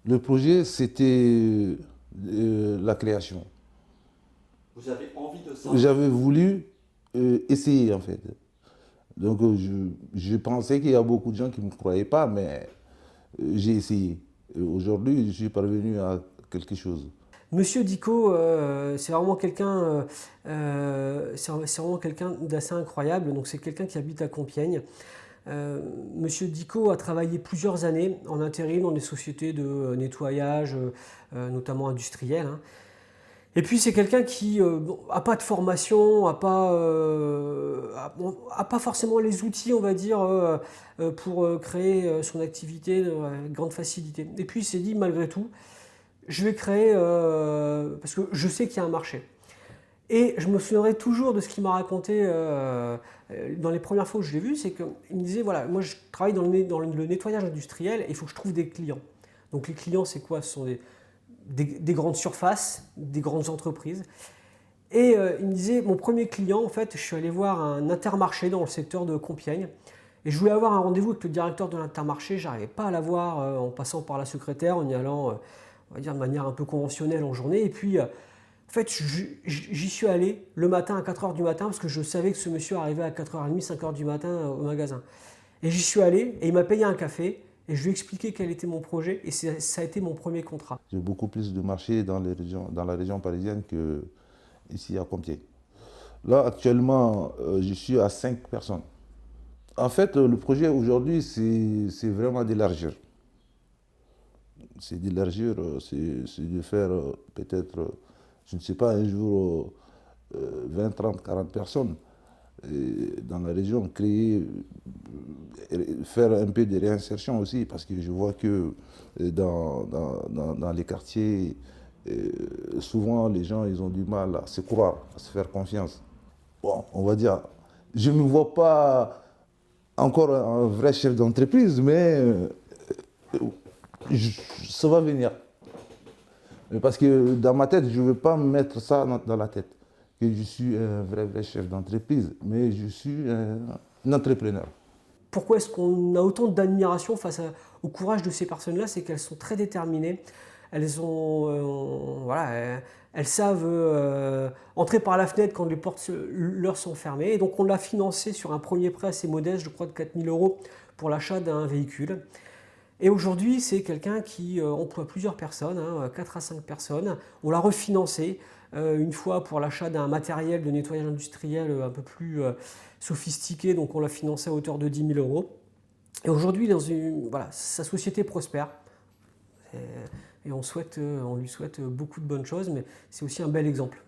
Le projet, c'était la création. Vous avez envie de ça? J'avais voulu essayer, en fait. Donc, je pensais qu'il y a beaucoup de gens qui ne me croyaient pas, mais j'ai essayé. Aujourd'hui, je suis parvenu à quelque chose. Monsieur Dico, c'est vraiment quelqu'un c'est vraiment quelqu'un d'assez incroyable. Donc c'est quelqu'un qui habite à Compiègne. Monsieur Dico a travaillé plusieurs années en intérim dans des sociétés de nettoyage, notamment industrielles, hein. Et puis c'est quelqu'un qui n'a pas de formation, a pas forcément les outils, on va dire, pour créer son activité avec grande facilité. Et puis il s'est dit, malgré tout, je vais créer, parce que je sais qu'il y a un marché. Et je me souviendrai toujours de ce qu'il m'a raconté dans les premières fois où je l'ai vu, c'est qu'il me disait, voilà, moi je travaille dans le nettoyage industriel et il faut que je trouve des clients. Donc les clients, c'est quoi? Ce sont des grandes surfaces, des grandes entreprises. Et il me disait, mon premier client, en fait, je suis allé voir un Intermarché dans le secteur de Compiègne. Et je voulais avoir un rendez-vous avec le directeur de l'Intermarché, j'arrivais pas à l'avoir en passant par la secrétaire, en y allant, on va dire, de manière un peu conventionnelle en journée. Et puis, en fait, j'y suis allé le matin à 4 heures du matin parce que je savais que ce monsieur arrivait à 4h30, 5 heures du matin au magasin. Et j'y suis allé et il m'a payé un café et je lui ai expliqué quel était mon projet et ça a été mon premier contrat. J'ai beaucoup plus de marché dans la région parisienne qu'ici à Compiègne. Là, actuellement, je suis à 5 personnes. En fait, le projet aujourd'hui, c'est vraiment d'élargir. C'est d'élargir, c'est de faire peut-être, je ne sais pas, un jour 20, 30, 40 personnes dans la région, créer, faire un peu de réinsertion aussi, parce que je vois que dans les quartiers, souvent les gens ils ont du mal à se croire, à se faire confiance. Bon, on va dire, je ne me vois pas encore un vrai chef d'entreprise, mais ça va venir. Parce que dans ma tête, je ne veux pas me mettre ça dans la tête, que je suis un vrai chef d'entreprise, mais je suis un entrepreneur. Pourquoi est-ce qu'on a autant d'admiration au courage de ces personnes-là? C'est qu'elles sont très déterminées. Voilà, elles savent entrer par la fenêtre quand les portes leur sont fermées. Et donc on l'a financé sur un premier prêt assez modeste, je crois de 4 000 € pour l'achat d'un véhicule. Et aujourd'hui, c'est quelqu'un qui emploie plusieurs personnes, hein, 4 à 5 personnes. On l'a refinancé une fois pour l'achat d'un matériel de nettoyage industriel un peu plus sophistiqué, donc on l'a financé à hauteur de 10 000 €. Et aujourd'hui, voilà, sa société prospère. Et on lui souhaite beaucoup de bonnes choses, mais c'est aussi un bel exemple.